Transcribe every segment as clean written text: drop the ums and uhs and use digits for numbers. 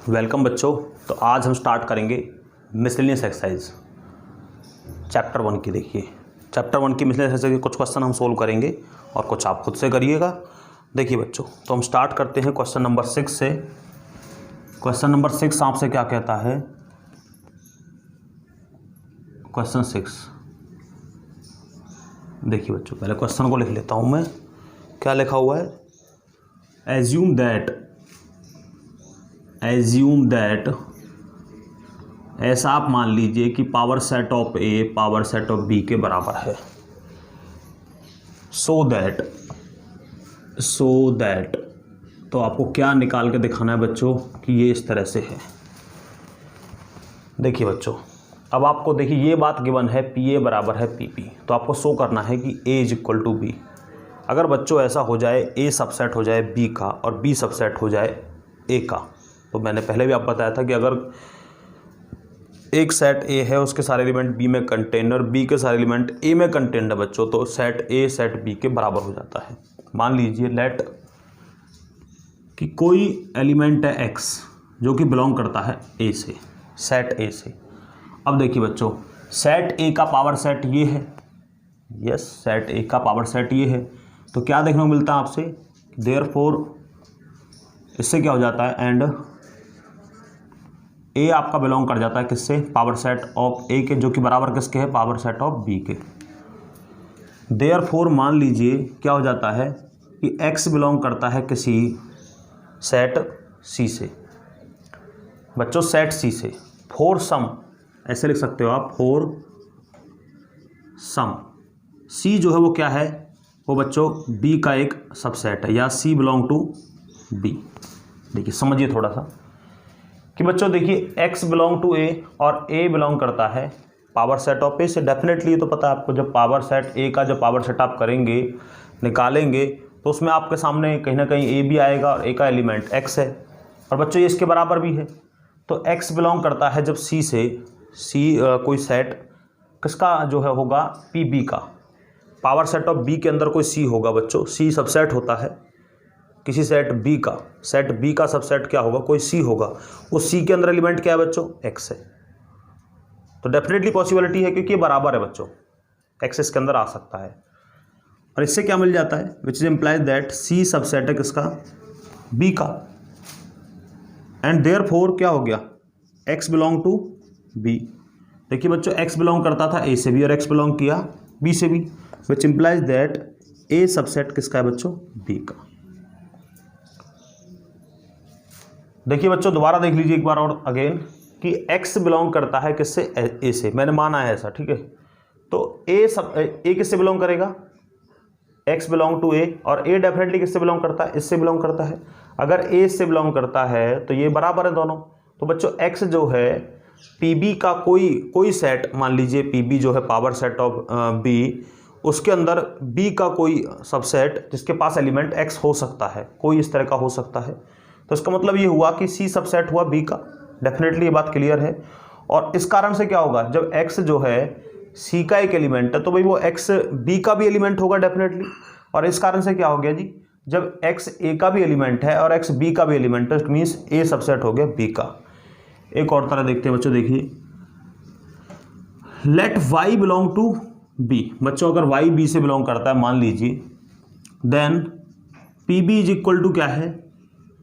Welcome बच्चों। तो आज हम स्टार्ट करेंगे मिसलेनियस एक्सरसाइज चैप्टर 1 की। देखिए चैप्टर 1 की मिसलेनियस एक्सरसाइज के कुछ क्वेश्चन हम सोल्व करेंगे और कुछ आप खुद से करिएगा। देखिए बच्चों, तो हम स्टार्ट करते हैं क्वेश्चन नंबर 6 से। क्वेश्चन नंबर 6 आपसे क्या कहता है? क्वेश्चन 6 देखिए बच्चों, पहले क्वेश्चन को लिख लेता हूँ मैं। क्या लिखा हुआ है? एज्यूम दैट ऐसा आप मान लीजिए कि power set of A power set of B के बराबर है। सो दैट तो आपको क्या निकाल के दिखाना है बच्चों कि ये इस तरह से है। देखिए बच्चों, अब आपको देखिए ये बात गिवन है पी ए बराबर है पी बी, तो आपको शो करना है कि A is equal to B. अगर बच्चों ऐसा हो जाए ए सबसेट हो जाए बी का और बी सबसेट हो जाए ए का, तो मैंने पहले भी आपको बताया था कि अगर एक सेट ए है उसके सारे एलिमेंट बी में कंटेन और बी के सारे एलिमेंट ए में कंटेन है बच्चों, तो सेट ए सेट बी के बराबर हो जाता है। मान लीजिए लेट कि कोई एलिमेंट है एक्स जो कि बिलोंग करता है ए से, सेट ए से। अब देखिए बच्चों, सेट ए का पावर सेट ये है, यस सेट ए का पावर सेट ये है, तो क्या देखने को मिलता है आपसे? देयरफॉर इससे क्या हो जाता है? एंड ए आपका बिलोंग कर जाता है किससे? पावर सेट ऑफ ए के, जो कि बराबर किसके है? पावर सेट ऑफ बी के। देयरफॉर मान लीजिए क्या हो जाता है कि एक्स बिलोंग करता है किसी सेट सी से। बच्चों सेट सी से फॉर सम, ऐसे लिख सकते हो आप, फॉर सम सी जो है वो क्या है? वो बच्चों बी का एक सबसेट है, या सी बिलोंग टू बी। देखिए समझिए थोड़ा सा कि बच्चों देखिए एक्स बिलोंग टू ए और ए बिलोंग करता है पावर सेट ऑफ ए से। डेफिनेटली तो पता है आपको, जब पावर सेट ए का जब पावर सेट आप करेंगे निकालेंगे तो उसमें आपके सामने कहीं ना कहीं ए भी आएगा और ए का एलिमेंट एक्स है, और बच्चों ये इसके बराबर भी है। तो एक्स बिलोंग करता है जब सी से, सी कोई सेट किसका जो है होगा? पी बी का। पावर सेट ऑफ बी के अंदर कोई सी होगा बच्चों, सी सबसेट होता है किसी सेट बी का। सेट बी का सबसेट क्या होगा? कोई सी होगा। उस सी के अंदर एलिमेंट क्या है बच्चों? एक्स है। तो डेफिनेटली पॉसिबिलिटी है क्योंकि ये बराबर है बच्चों, एक्स इसके अंदर आ सकता है। और इससे क्या मिल जाता है? Which is implies that C subset है किसका? बी का। एंड देयरफॉर क्या हो गया? X belong to B. देखिए बच्चों, एक्स बिलोंग करता था ए से भी और एक्स बिलोंग किया बी से भी, which implies that A subset किसका है बच्चों? बी का। देखिए बच्चों दोबारा देख लीजिए एक बार और अगेन कि x बिलोंग करता है किससे? ए से। मैंने माना है ऐसा, ठीक है। तो ए किससे बिलोंग करेगा? x बिलोंग टू ए, और a डेफिनेटली किससे बिलोंग करता है? इससे बिलोंग करता है। अगर a इससे बिलोंग करता है तो ये बराबर है दोनों। तो बच्चों x जो है pb का कोई सेट, मान लीजिए pb जो है पावर सेट ऑफ b, उसके अंदर b का कोई सबसेट जिसके पास एलिमेंट x हो सकता है, कोई इस तरह का हो सकता है। तो इसका मतलब ये हुआ कि सी सबसेट हुआ बी का। डेफिनेटली ये बात क्लियर है। और इस कारण से क्या होगा? जब एक्स जो है सी का एक एलिमेंट है तो भाई वो एक्स बी का भी एलिमेंट होगा डेफिनेटली। और इस कारण से क्या हो गया जी? जब एक्स ए का भी एलिमेंट है और एक्स बी का भी एलिमेंट है, इट मीन्स ए सबसेट हो गया बी का। एक और तरह देखते हैं बच्चों, देखिए let y belong to B. बच्चों अगर वाई बी से बिलोंग करता है मान लीजिए, then P B is equal to क्या है?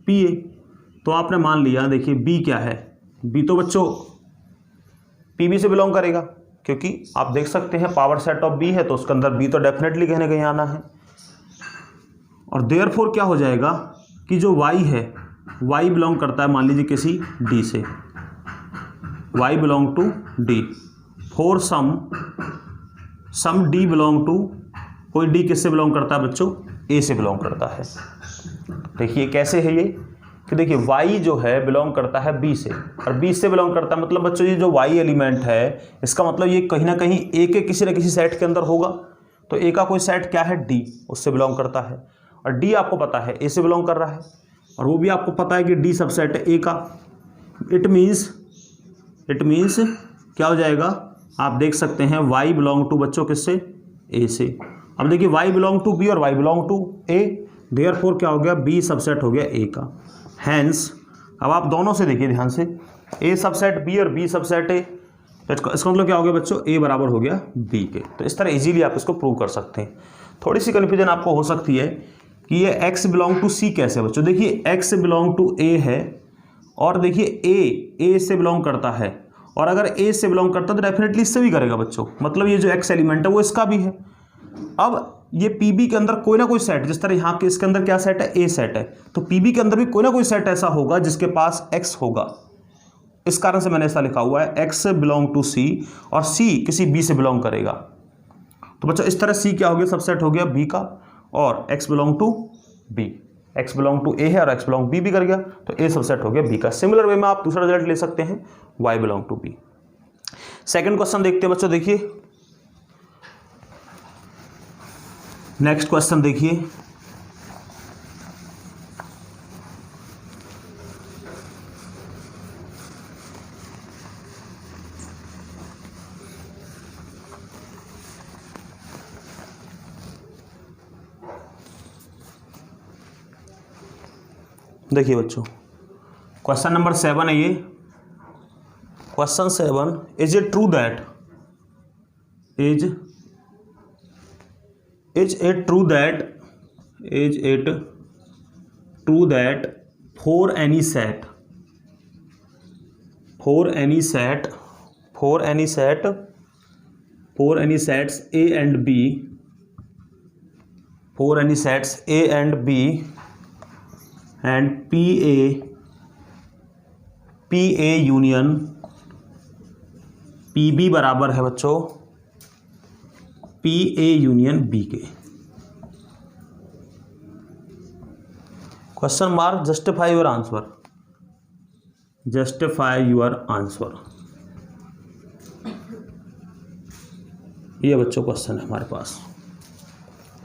P A. तो आपने मान लिया, देखिए बी क्या है? बी तो बच्चों पी बी से बिलोंग करेगा, क्योंकि आप देख सकते हैं पावर सेट ऑफ बी है तो उसके अंदर बी तो डेफिनेटली कहीं ना कहीं आना है। और देयरफॉर क्या हो जाएगा कि जो वाई है, वाई बिलोंग करता है मान लीजिए किसी डी से, y belong to D. For some D belong to, कोई डी किससे बिलोंग करता है बच्चों? ए से बिलोंग करता है। देखिए कैसे है ये कि देखिए y जो है बिलोंग करता है b से, और b से बिलोंग करता है, मतलब बच्चों ये जो y एलिमेंट है इसका मतलब ये कहीं ना कहीं a के किसी न किसी सेट के अंदर होगा। तो a का कोई सेट क्या है? d, उससे बिलोंग करता है। और d आपको पता है a से बिलोंग कर रहा है, और वो भी आपको पता है कि d सबसेट है a का। इट मीन्स क्या हो जाएगा? आप देख सकते हैं y बिलोंग टू बच्चों किससे? a से। अब देखिए y बिलोंग टू b और y belong to a, therefore क्या हो गया? b सबसेट हो गया a का। हैंस अब आप दोनों से देखिए ध्यान से, ए सबसेट बी और बी सबसेट ए, तो इसका मतलब क्या हो गया बच्चों, ए बराबर हो गया बी के। तो इस तरह इजीली आप इसको प्रूव कर सकते हैं। थोड़ी सी कन्फ्यूजन आपको हो सकती है कि ये x बिलोंग टू सी कैसे बच्चों। देखिए x बिलोंग टू ए है और देखिए ए से बिलोंग करता है, और अगर ए से बिलोंग करता है तो डेफिनेटली इससे भी करेगा बच्चों, मतलब ये जो x एलिमेंट है वो इसका भी है। अब ये पीबी के अंदर कोई ना कोई सेट, जिस तरह यहाँ के इसके अंदर क्या सेट है, ए सेट है, तो पीबी के अंदर भी कोई ना कोई सेट ऐसा होगा जिसके पास x होगा। इस कारण से मैंने ऐसा लिखा हुआ है x बिलोंग टू सी और c किसी b से बिलोंग करेगा। तो बच्चों इस तरह c क्या हो गया, सबसेट हो गया b का, और x belong to b, x belong to a है और x बिलोंग b भी कर गया, तो a सबसेट हो गया b का। सिमिलर वे में आप दूसरा रिजल्ट ले सकते हैं, y belong to b। Second question देखते हैं बच्चों। देखिए नेक्स्ट क्वेश्चन देखिए, देखिए बच्चों क्वेश्चन नंबर 7 है ये। Question 7, is it true that is it true that for any sets A and B and PA union PB बराबर है बच्चों PA यूनियन B के। Question mark, justify your answer. ये बच्चों क्वेश्चन है हमारे पास।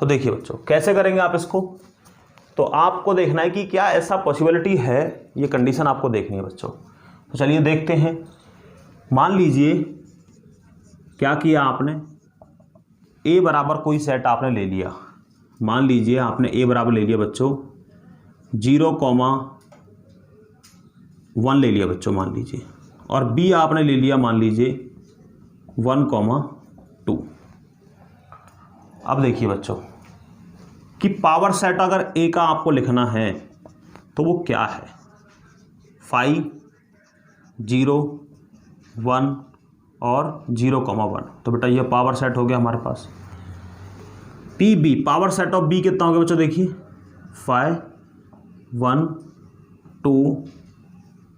तो देखिए बच्चों कैसे करेंगे आप इसको, तो आपको देखना है कि क्या ऐसा पॉसिबिलिटी है, ये कंडीशन आपको देखनी है बच्चों। तो चलिए देखते हैं। मान लीजिए क्या किया आपने, a बराबर कोई सेट आपने ले लिया। मान लीजिए आपने a बराबर ले लिया बच्चों 0,1 ले लिया बच्चों मान लीजिए, और b आपने ले लिया मान लीजिए 1,2। अब देखिए बच्चों कि पावर सेट अगर a का आपको लिखना है तो वो क्या है, 5, 0, 1 और 0,1। तो बेटा ये पावर सेट हो गया हमारे पास। PB power set of B कितना हो गया बच्चों, देखिए 5, 1, 2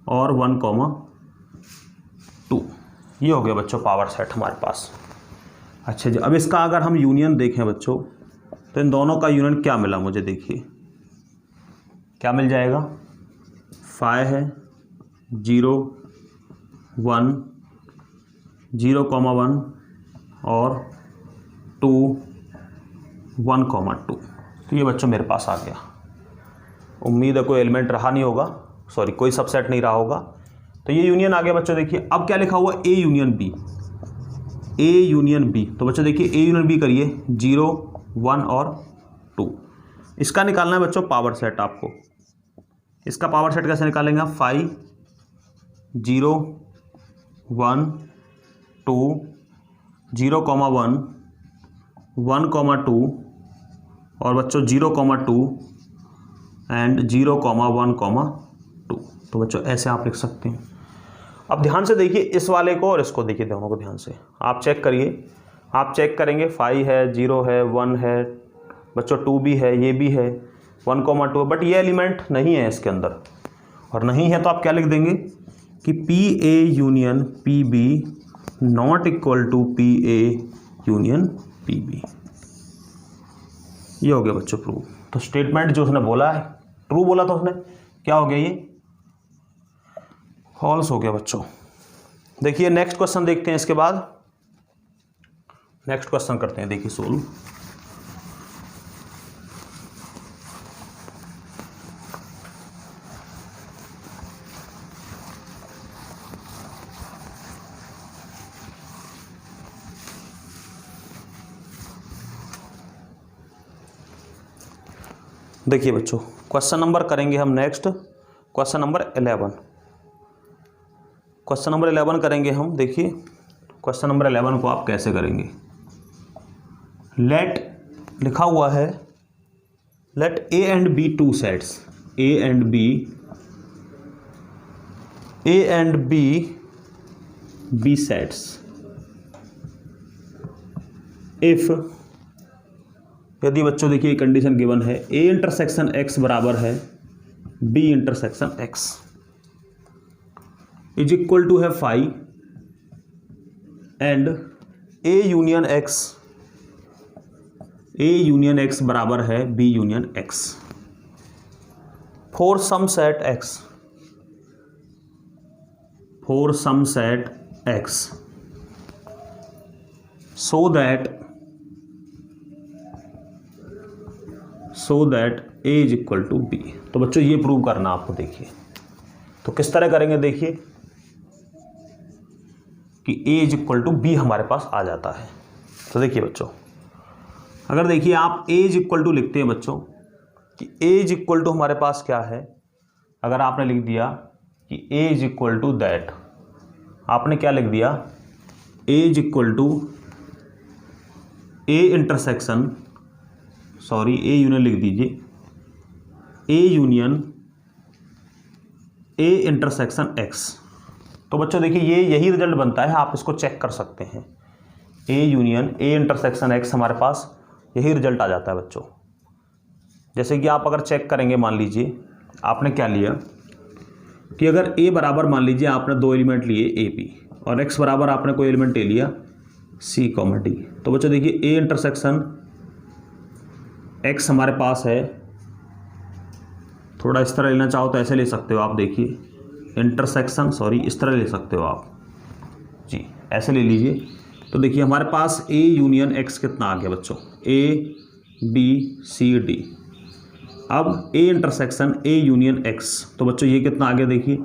और 1,2, ये हो गया बच्चों पावर सेट हमारे पास। अच्छा जी, अब इसका अगर हम यूनियन देखें बच्चों तो इन दोनों का यूनियन क्या मिला मुझे, देखिए क्या मिल जाएगा, 5 है 0, 1, 0,1 और 2, 1,2। तो ये बच्चों मेरे पास आ गया। उम्मीद है कोई एलिमेंट रहा नहीं होगा, सॉरी कोई सबसेट नहीं रहा होगा। तो ये यूनियन आ गया बच्चों। देखिए अब क्या लिखा हुआ है, A यूनियन B। तो बच्चों देखिए A यूनियन B करिए 0, 1 और 2। इसका निकालना है बच्चों पावर सेट आपको। इसका पावर सेट कैसे निकालेंगे आप, 5, 0, 1, 2, 0,1, 1,2 और बच्चों 0,2 एंड 0,1,2। तो बच्चों ऐसे आप लिख सकते हैं। अब ध्यान से देखिए इस वाले को और इसको देखिए, दोनों को ध्यान से आप चेक करिए। आप चेक करेंगे 5 है, 0 है, 1 है बच्चों, 2 भी है, ये भी है, 1,2, बट ये एलिमेंट नहीं है इसके अंदर। और नहीं है तो आप क्या लिख देंगे कि PA union PB not equal to PA union PB। ये हो गया बच्चों प्रूव। तो स्टेटमेंट जो उसने बोला है, ट्रू बोला तो उसने, क्या हो गया, ये फॉल्स हो गया बच्चों। देखिए नेक्स्ट क्वेश्चन देखते हैं। इसके बाद नेक्स्ट क्वेश्चन करते हैं, देखिए सोल्व। देखिए बच्चों क्वेश्चन नंबर करेंगे हम next, question number 11, question number 11 करेंगे हम। देखिए क्वेश्चन नंबर 11 को आप कैसे करेंगे। लेट लिखा हुआ है, let A and B two sets, A and B be sets if, यदि बच्चों देखिए कंडीशन गिवन है ए इंटरसेक्शन एक्स बराबर है B intersection X is equal to है phi and A union X बराबर है B union X for some set X so that A is equal to B. तो बच्चों ये प्रूव करना आपको। देखिए तो किस तरह करेंगे, देखिए कि A is equal to B हमारे पास आ जाता है। तो देखिए बच्चों, अगर देखिए आप ए इज इक्वल टू लिखते हैं बच्चों कि ए इज इक्वल टू हमारे पास क्या है, अगर आपने लिख दिया कि A is equal to that, आपने क्या लिख दिया, A is equal to A intersection, sorry A union लिख दीजिए, A union A intersection X. तो बच्चों देखिए ये यही रिजल्ट बनता है, आप इसको चेक कर सकते हैं। ए यूनियन ए इंटरसेक्शन एक्स हमारे पास यही रिजल्ट आ जाता है बच्चों। जैसे कि आप अगर चेक करेंगे, मान लीजिए आपने क्या लिया कि अगर ए बराबर, मान लीजिए आपने दो एलिमेंट लिए ए पी और एक्स बराबर आपने कोई एलिमेंट ले लिया सी कॉमा डी। तो बच्चों देखिए ए इंटरसेक्शन एक्स हमारे पास है, थोड़ा इस तरह लेना चाहो तो ऐसे ले सकते हो आप। देखिए इंटरसेक्शन, सॉरी इस तरह ले सकते हो आप जी, ऐसे ले लीजिए। तो देखिए हमारे पास ए यूनियन एक्स कितना आ गया बच्चों, ए बी सी डी। अब A intersection A union X, तो बच्चों ये कितना आ गया, देखिए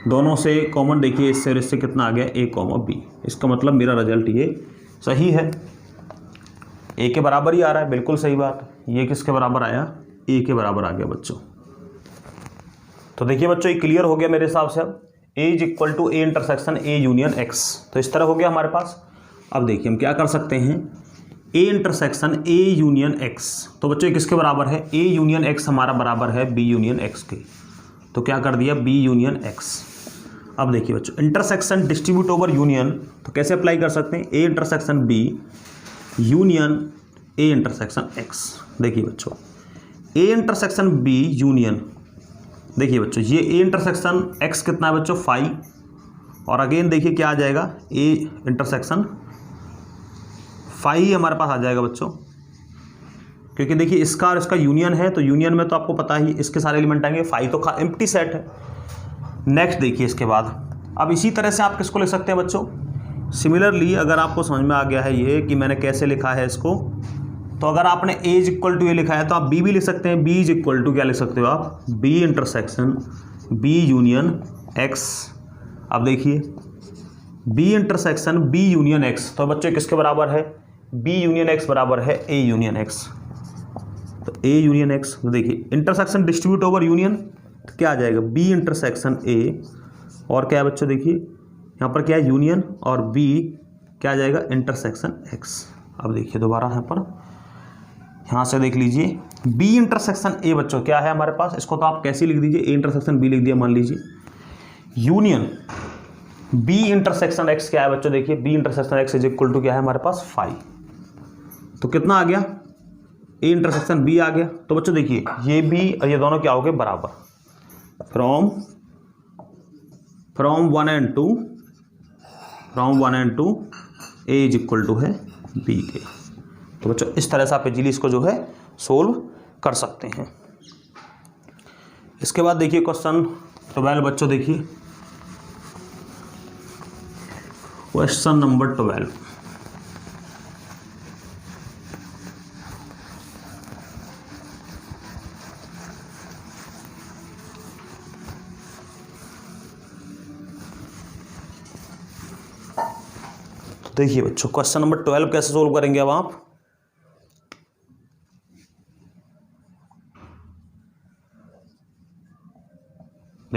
दोनों से कॉमन, देखिए इससे और इससे कितना आ गया, ए कॉमा बी। इसका मतलब मेरा रिजल्ट ये सही है, ए के बराबर ही आ रहा है, बिल्कुल सही बात। ये किसके बराबर आया, ए के बराबर आ गया बच्चों। तो देखिए बच्चों ये क्लियर हो गया मेरे हिसाब से। अब A is equal to A intersection A union X, तो इस तरह हो गया हमारे पास। अब देखिए हम क्या कर सकते हैं, A intersection A union X, तो बच्चों किसके बराबर है, ए यूनियन एक्स हमारा बराबर है बी यूनियन एक्स के। तो क्या कर दिया, बी यूनियन एक्स। अब देखिए बच्चों इंटरसेक्शन डिस्ट्रीब्यूट ओवर यूनियन, तो कैसे अप्लाई कर सकते हैं, A intersection B union A intersection X. देखिए बच्चों ए इंटरसेक्शन बी यूनियन, देखिए बच्चों ये ए इंटरसेक्शन एक्स कितना है बच्चों, फाई, और अगेन देखिए क्या आ जाएगा, ए इंटरसेक्शन फाई ही हमारे पास आ जाएगा बच्चों, क्योंकि देखिए इसका और इसका यूनियन है, तो यूनियन में तो आपको पता ही इसके सारे एलिमेंट आएंगे, फाई तो एम्प्टी सेट है। नेक्स्ट देखिए इसके बाद, अब इसी तरह से आप किसको लिख सकते हैं बच्चों, सिमिलरली अगर आपको समझ में आ गया है ये कि मैंने कैसे लिखा है इसको, तो अगर आपने ए इज इक्वल टू ए लिखा है तो आप बी भी लिख सकते हैं, बी इज इक्वल टू क्या लिख सकते हो आप, B intersection B union X. अब देखिए B intersection B union X, तो बच्चों किसके बराबर है, बी यूनियन एक्स बराबर है ए यूनियन एक्स। तो ए यूनियन एक्स, तो देखिए इंटरसेक्शन डिस्ट्रीब्यूट ओवर यूनियन, तो क्या आ जाएगा, बी इंटरसेक्शन ए, और क्या है बच्चों देखिए यहाँ पर क्या है यूनियन, और बी क्या आ जाएगा, इंटरसेक्शन एक्स। अब देखिए दोबारा यहाँ पर, यहाँ से देख लीजिए बी इंटरसेक्शन ए बच्चों क्या है हमारे पास, इसको तो आप कैसे लिख दीजिए, ए इंटरसेक्शन बी लिख दिया मान लीजिए, यूनियन बी इंटरसेक्शन एक्स क्या है बच्चों, देखिए B intersection X is equal to क्या है हमारे पास, फाई। तो कितना आ गया, ए इंटरसेक्शन बी आ गया। तो बच्चों देखिए ये बी और ये दोनों क्या हो गए, बराबर, from one and two A is equal to है बी के। तो बच्चों इस तरह से आप इजीली इसको जो है सोल्व कर सकते हैं। इसके बाद देखिए क्वेश्चन 12 बच्चों, देखिए क्वेश्चन नंबर 12, देखिए बच्चों क्वेश्चन नंबर 12 कैसे सोल्व करेंगे अब आप,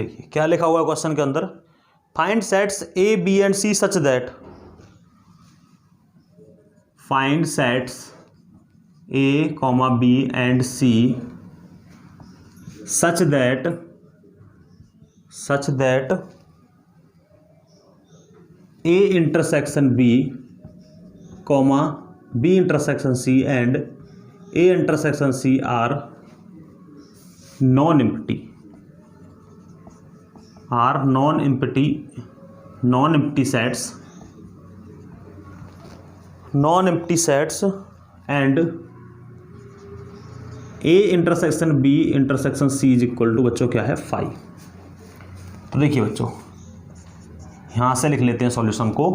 देखिए क्या लिखा हुआ है क्वेश्चन के अंदर, find sets A B and C such that, find sets A comma B and C such that A intersection B comma B intersection C and A intersection C are non empty sets and A intersection B intersection C is equal to बच्चों क्या है 5। तो देखिए बच्चों यहां से लिख लेते हैं सॉल्यूशन को।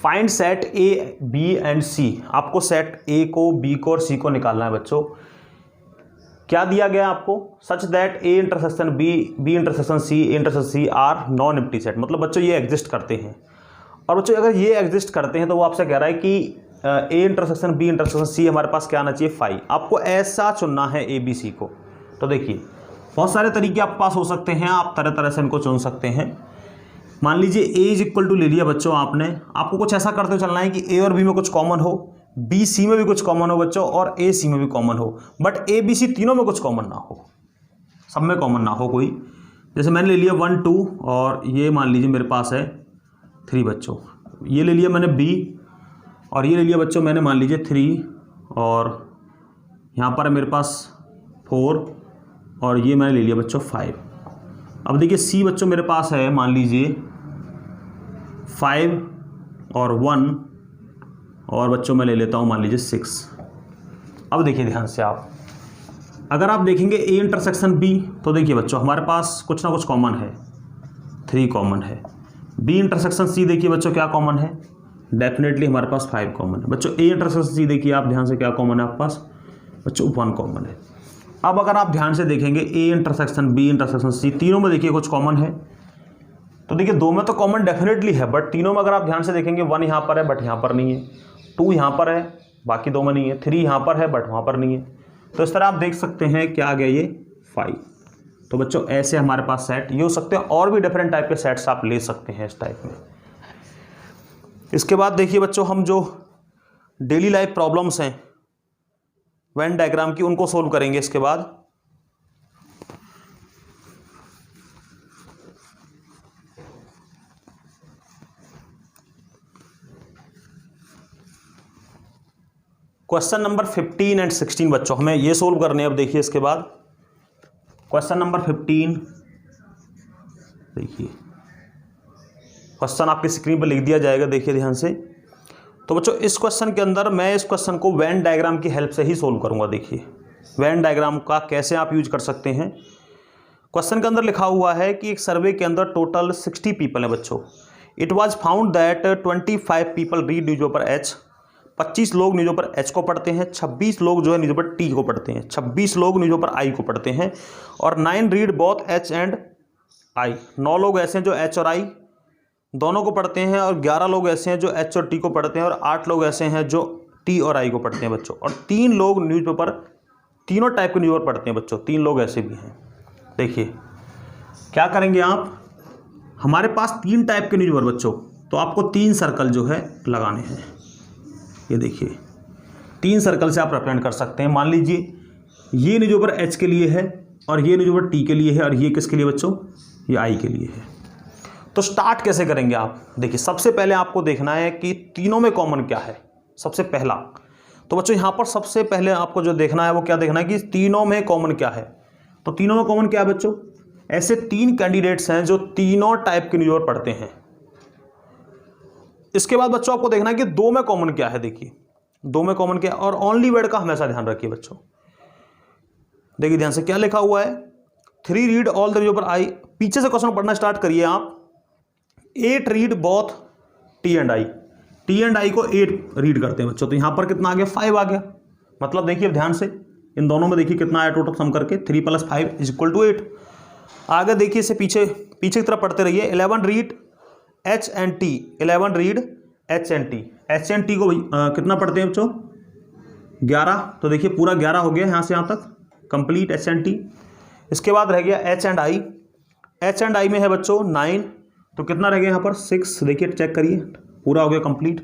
Find set A B and C, आपको सेट ए को बी को और सी को निकालना है बच्चों। क्या दिया गया आपको, such that A intersection B B intersection C A intersection C are non empty set, मतलब बच्चों ये एग्जिस्ट करते हैं। और बच्चों अगर ये एग्जिस्ट करते हैं तो वो आपसे कह रहा है कि A intersection B intersection C हमारे पास क्या आना चाहिए 5। आपको ऐसा चुनना है ए बी सी को। तो देखिए बहुत सारे तरीके आपके पास हो सकते हैं, आप तरह तरह से इनको चुन सकते हैं। मान लीजिए ए इज इक्वल टू ले लिया बच्चों आपने, आपको कुछ ऐसा करते चलना है कि ए और बी में कुछ कॉमन हो, बी सी में भी कुछ कॉमन हो बच्चों, और ए सी में भी कॉमन हो, बट ए बी सी तीनों में कुछ कॉमन ना हो, सब में कॉमन ना हो कोई। जैसे मैंने ले लिया 1 2 और ये मान लीजिए मेरे पास है 3 बच्चों, ये ले लिया मैंने बी और ये ले लिया बच्चों मैंने मान लीजिए 3, और यहाँ पर है मेरे पास 4 और ये मैंने ले लिया बच्चों 5। अब देखिए सी बच्चों मेरे पास है मान लीजिए 5 और 1 और बच्चों मैं ले लेता हूँ मान लीजिए 6। अब देखिए ध्यान से आप, अगर आप देखेंगे ए इंटरसेक्शन बी तो देखिए बच्चों हमारे पास कुछ ना कुछ कॉमन है, 3 कॉमन है। बी इंटरसेक्शन सी देखिए बच्चों क्या कॉमन है, डेफिनेटली हमारे पास 5 कॉमन है। बच्चों ए इंटरसेक्शन सी देखिए आप ध्यान से क्या कॉमन है आपके पास बच्चों 1 कॉमन है। अब अगर आप ध्यान से देखेंगे A intersection B intersection C तीनों में देखिए कुछ कॉमन है, तो देखिए 2 में तो कॉमन डेफिनेटली है, बट तीनों में अगर आप ध्यान से देखेंगे 1 यहाँ पर है बट यहाँ पर नहीं है, 2 यहाँ पर है बाकी 2 में नहीं है, 3 यहाँ पर है बट वहाँ पर नहीं है। तो इस तरह आप देख सकते हैं क्या आ गया ये 5। तो बच्चों ऐसे हमारे पास सेट ये हो सकते हैं, और भी डिफरेंट टाइप के सेट्स आप ले सकते हैं इस टाइप में। इसके बाद देखिए बच्चों हम जो डेली लाइफ प्रॉब्लम्स हैं वेन डायग्राम की उनको सोल्व करेंगे। इसके बाद क्वेश्चन नंबर 15 एंड 16 बच्चों हमें ये सोल्व करने हैं। अब देखिए इसके बाद क्वेश्चन नंबर 15 देखिए, क्वेश्चन आपकी स्क्रीन पर लिख दिया जाएगा, देखिए ध्यान से। तो बच्चों इस क्वेश्चन के अंदर मैं इस क्वेश्चन को वेन डायग्राम की हेल्प से ही सोल्व करूंगा। देखिए वेन डायग्राम का कैसे आप यूज कर सकते हैं। क्वेश्चन के अंदर लिखा हुआ है कि एक सर्वे के अंदर टोटल 60 पीपल है बच्चों। It was found that 25 people read newspaper H, 25 लोग न्यूज़पेपर एच को पढ़ते हैं, 26 लोग जो है न्यूज़पेपर टी को पढ़ते हैं, 26 लोग न्यूज़पेपर आई को पढ़ते हैं, और 9 read both H and I. 9 लोग ऐसे हैं जो एच और आई दोनों को पढ़ते हैं, और 11 लोग ऐसे हैं जो एच और टी को पढ़ते हैं, और 8 लोग ऐसे हैं जो टी और आई को पढ़ते हैं बच्चों, और 3 लोग न्यूज़पेपर तीनों टाइप के न्यूज़पेपर पढ़ते हैं बच्चों, 3 लोग ऐसे भी हैं। देखिए क्या करेंगे आप, हमारे पास 3 टाइप के न्यूज़पेपर बच्चों, तो आपको 3 सर्कल जो है लगाने हैं। ये देखिए 3 सर्कल से आप रिप्रेजेंट कर सकते हैं। मान लीजिए ये न्यूज़पेपर एच के लिए है, और ये न्यूज़पेपर टी के लिए है, और ये किसके लिए बच्चों, ये आई के लिए है। तो स्टार्ट कैसे करेंगे आप, देखिए सबसे पहले आपको देखना है कि तीनों में कॉमन क्या है सबसे पहला। तो बच्चों यहाँ पर सबसे पहले आपको जो देखना है वो क्या देखना है कि तीनों में कॉमन क्या है। तो तीनों में कॉमन क्या है बच्चों, ऐसे 3 कैंडिडेट्स हैं जो तीनों टाइप के न्यूज़पेपर पढ़ते हैं। इसके बाद बच्चों आपको देखना है कि 2 में कॉमन क्या है। देखिए 2 में कॉमन क्या है, और ओनली वर्ड का हमेशा ध्यान रखिए बच्चों। देखिए ध्यान से क्या लिखा हुआ है, 3 रीड ऑल द न्यूज़पेपर आई। पीछे से क्वेश्चन पढ़ना स्टार्ट करिए आप। 8 read both T and I, T and I को 8 रीड करते हैं बच्चों। तो यहाँ पर कितना आ गया, 5 आ गया। मतलब देखिए ध्यान से इन दोनों में देखिए कितना आया टोटल सम करके, 3 + 5 = 8। आगे देखिए इसे पीछे की तरफ पढ़ते रहिए। 11 read H and T, 11 read H and T. H and T को कितना पढ़ते हैं बच्चों, 11। तो देखिए पूरा 11 हो गया यहाँ से यहाँ तक कंप्लीट एच एंड टी। इसके बाद रह गया H and I. H and I में है बच्चों 9, तो कितना रह गया यहाँ पर 6। देखिए चेक करिए, पूरा हो गया कंप्लीट।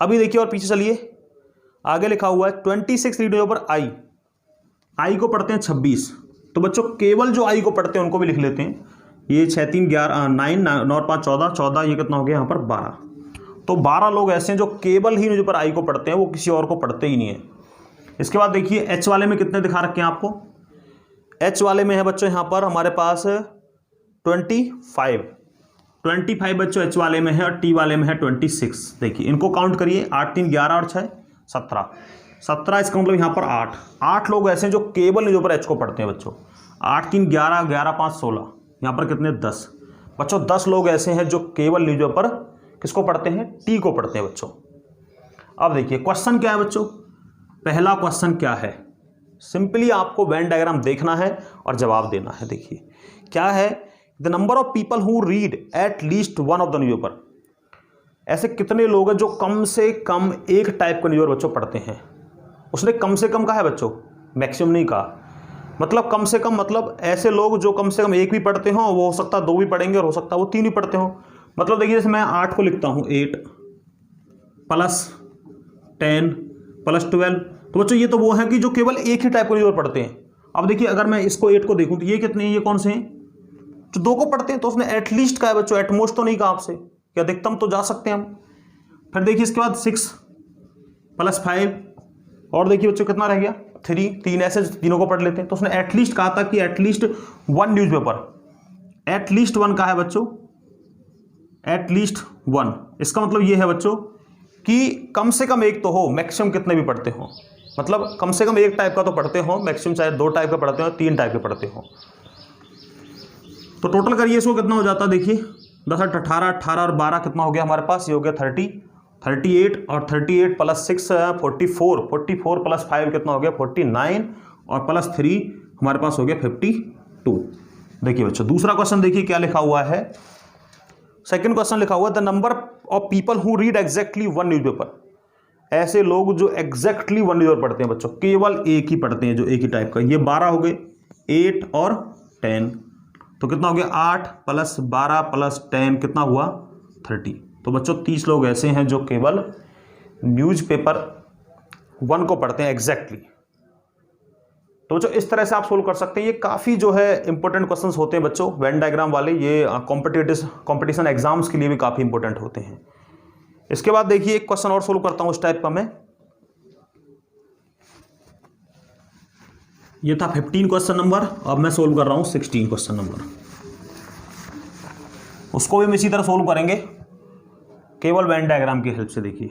अभी देखिए और पीछे चलिए, आगे लिखा हुआ है 26 रीड पर आई को पढ़ते हैं 26। तो बच्चों केवल जो आई को पढ़ते हैं उनको भी लिख लेते हैं। ये 6 3 11 9 9 5 14 14, ये कितना हो गया यहाँ पर 12। तो 12 लोग ऐसे हैं जो केवल ही न्यूज़पेपर आई को पढ़ते हैं, वो किसी और को पढ़ते ही नहीं है। इसके बाद देखिए एच वाले में कितने दिखा रखे हैं आपको। एच वाले में है बच्चों यहाँ पर हमारे पास 25 बच्चों एच वाले में है, और टी वाले में है 26। देखिए इनको काउंट करिए, 8 3 11 और 6 17। इसका मतलब यहाँ पर 8 लोग ऐसे हैं जो केवल न्यूज़पेपर एच को पढ़ते हैं बच्चों। 8 3 11 11 5 16, यहाँ पर कितने 10 बच्चों। 10 लोग ऐसे हैं जो केवल न्यूज़पेपर किसको पढ़ते हैं, टी को पढ़ते हैं बच्चों। अब देखिए क्वेश्चन क्या है बच्चों। पहला क्वेश्चन क्या है, सिंपली आपको वेन डायग्राम देखना है और जवाब देना है। देखिए क्या है, the number of people who read at least one of the newspaper. ऐसे कितने लोग हैं जो कम से कम एक टाइप का न्यूज़पेपर बच्चों पढ़ते हैं। उसने कम से कम कहा है बच्चों, मैक्सिमम नहीं कहा। मतलब कम से कम मतलब ऐसे लोग जो कम से कम एक भी पढ़ते हों, वो हो सकता है 2 भी पढ़ेंगे और हो सकता है वो 3 भी पढ़ते हों। मतलब देखिए जैसे मैं 8 को लिखता हूँ 8 + 10 + 12, तो बच्चों ये तो वो है कि जो केवल एक ही टाइप का न्यूज़पेपर पढ़ते हैं। अब देखिए अगर मैं इसको 8 को देखूँ तो ये कितने हैं, ये कौन से हैं, जो 2 को पढ़ते हैं। तो उसने एटलीस्ट कहा है बच्चों, एटमोस्ट तो नहीं कहा आपसे कि अधिकतम तो जा सकते हैं हम। फिर देखिए इसके बाद 6 + 5, और देखिए बच्चों कितना रह गया 3 ऐसे तीनों को पढ़ लेते हैं। तो उसने एटलीस्ट कहा था कि एटलीस्ट 1 न्यूज़पेपर, एटलीस्ट 1 कहा है बच्चों, एटलीस्ट 1। इसका मतलब ये है बच्चों कि कम से कम एक तो हो, मैक्सिमम कितने भी पढ़ते हो। मतलब कम से कम एक टाइप का तो पढ़ते हो, मैक्सिमम चाहे 2 टाइप का पढ़ते हो, 3 टाइप के पढ़ते हो। तो टोटल करिए इसको, कितना हो जाता है देखिए 10 8 18 18 और 12 कितना हो गया हमारे पास, ये हो गया 30 38, और 38 + 6 44 44 + 5 कितना हो गया 49, और +3 हमारे पास हो गया 52। देखिए बच्चों दूसरा क्वेश्चन देखिए क्या लिखा हुआ है। सेकंड क्वेश्चन लिखा हुआ है the number of people who read exactly 1 newspaper. ऐसे लोग जो एग्जैक्टली 1 न्यूज़पेपर पढ़ते हैं बच्चों, केवल एक ही पढ़ते हैं, जो एक ही टाइप का। ये 12 हो गए, 8 और 10, तो कितना हो गया 8 + 12 + 10 कितना हुआ 30। तो बच्चों 30 लोग ऐसे हैं जो केवल न्यूज़पेपर 1 को पढ़ते हैं एग्जैक्टली। तो बच्चों इस तरह से आप सोल्व कर सकते हैं। ये काफ़ी जो है इंपॉर्टेंट क्वेश्चंस होते हैं बच्चों, वेन डायग्राम वाले। ये कॉम्पिटिशन एग्जाम्स के लिए भी काफ़ी इंपॉर्टेंट होते हैं। इसके बाद देखिए एक क्वेश्चन और सोल्व करता हूँ इस टाइप का मैं। ये था 15 क्वेश्चन नंबर, अब मैं सोल्व कर रहा हूँ 16 क्वेश्चन नंबर। उसको भी हम इसी तरह सोल्व करेंगे केवल वेन डायग्राम की हेल्प से। देखिए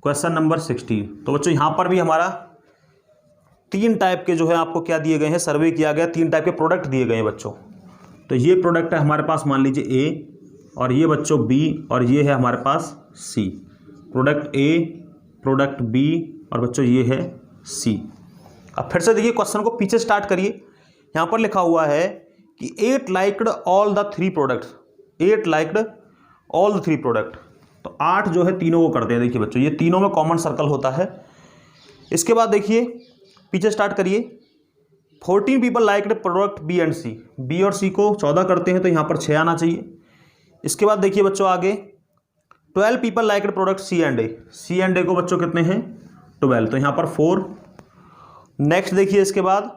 क्वेश्चन नंबर 16। तो बच्चों यहाँ पर भी हमारा 3 टाइप के जो है आपको क्या दिए गए हैं, सर्वे किया गया, 3 टाइप के प्रोडक्ट दिए गए हैं बच्चों। तो ये प्रोडक्ट है हमारे पास, मान लीजिए ए, और ये बच्चों बी, और ये है हमारे पास सी। प्रोडक्ट ए, प्रोडक्ट बी, और बच्चों ये है सी। अब फिर से देखिए क्वेश्चन को पीछे स्टार्ट करिए। यहाँ पर लिखा हुआ है कि 8 liked all the 3 products, 8 liked all the 3 product. तो 8 जो है तीनों को करते हैं। देखिए बच्चों ये तीनों में कॉमन सर्कल होता है। इसके बाद देखिए पीछे स्टार्ट करिए, 14 people liked product B and C. B और सी को 14 करते हैं, तो यहाँ पर 6 आना चाहिए। इसके बाद देखिए बच्चों आगे 12 people liked product C and A. C and A को बच्चों कितने हैं 12, तो यहाँ पर 4। नेक्स्ट देखिए इसके बाद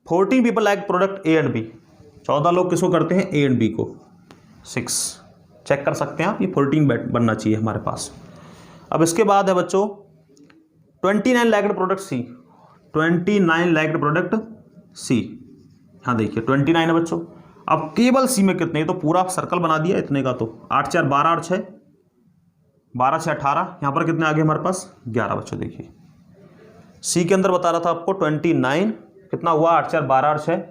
14 people like product A and B. 14 लोग किसको करते हैं, ए एंड बी को, 6। चेक कर सकते हैं आप, ये 14 बनना चाहिए हमारे पास। अब इसके बाद है बच्चों 29 liked product C. 29 liked product C, हाँ देखिए 29 है बच्चों। अब केवल सी में कितने, तो पूरा सर्कल बना दिया इतने का। तो 8 4 12 और 6, 12 6 18, यहाँ पर कितने आ गए हमारे पास 11 बच्चों। देखिए सी के अंदर बता रहा था आपको 29, कितना हुआ 8 4 12 और 6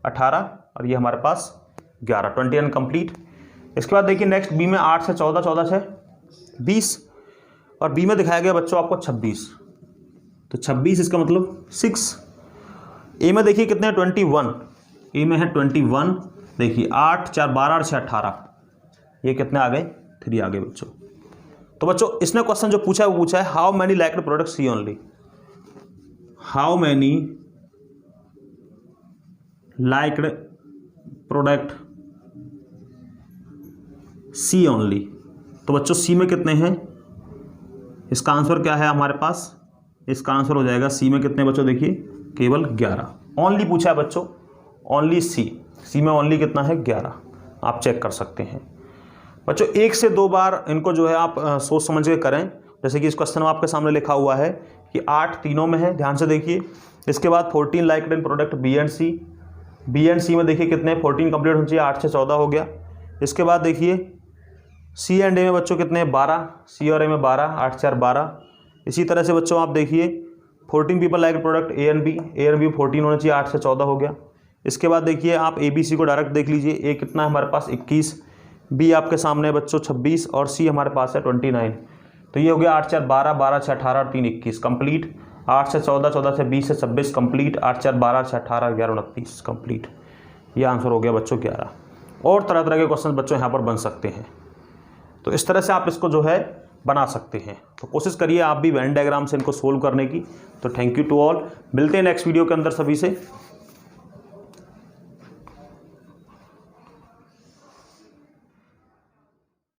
18, और ये हमारे पास 11, 29 कंप्लीट। इसके बाद देखिए नेक्स्ट बी में 8 से 14, 14 6 20, और बी में दिखाया गया बच्चों आपको 26, तो 26 इसका मतलब 6। ए में देखिए कितने 21, ए में है 21। देखिए 8 4 12 और 6 18, ये कितने आ गए 3 आ गए बच्चों। तो बच्चों इसने क्वेश्चन जो पूछा है वो पूछा है how many liked product C only. How many liked product C only. तो बच्चों सी में कितने हैं, इसका आंसर क्या है हमारे पास, इसका आंसर हो जाएगा सी में कितने बच्चों, देखिए केवल 11। ओनली पूछा है बच्चों, ओनली सी में ओनली कितना है 11, आप चेक कर सकते हैं बच्चों। 1 से 2 बार इनको जो है आप सोच समझ के करें। जैसे कि इस क्वेश्चन में आपके सामने लिखा हुआ है कि 8 तीनों में है, ध्यान से देखिए। इसके बाद 14 liked in product B and C में देखिए कितने 14 कंप्लीट होना चाहिए, 8 से 14 हो गया। इसके बाद देखिए सी एंड ए में बच्चों कितने 12, सी और ए में 12, 8 4 12। इसी तरह से बच्चों आप देखिए 14 people like product A and B 14 होना चाहिए, 8 से 14 हो गया। इसके बाद देखिए आप ए बी सी को डायरेक्ट देख लीजिए, ए कितना है हमारे पास 21, बी आपके सामने है बच्चों 26 और सी हमारे पास है 29। तो ये हो गया 8 4 12, 12 6 18, 3 21 कंप्लीट, 8 से 14, 14 से 20 से 26 कंप्लीट, 8 4 12 6 18 11 29 कंप्लीट। ये आंसर हो गया बच्चों 11। और तरह तरह के क्वेश्चन बच्चों यहाँ पर बन सकते हैं। तो इस तरह से आप इसको जो है बना सकते हैं। तो कोशिश करिए आप भी वेन डायग्राम से इनको सोल्व करने की। तो थैंक यू टू ऑल, मिलते हैं नेक्स्ट वीडियो के अंदर सभी से।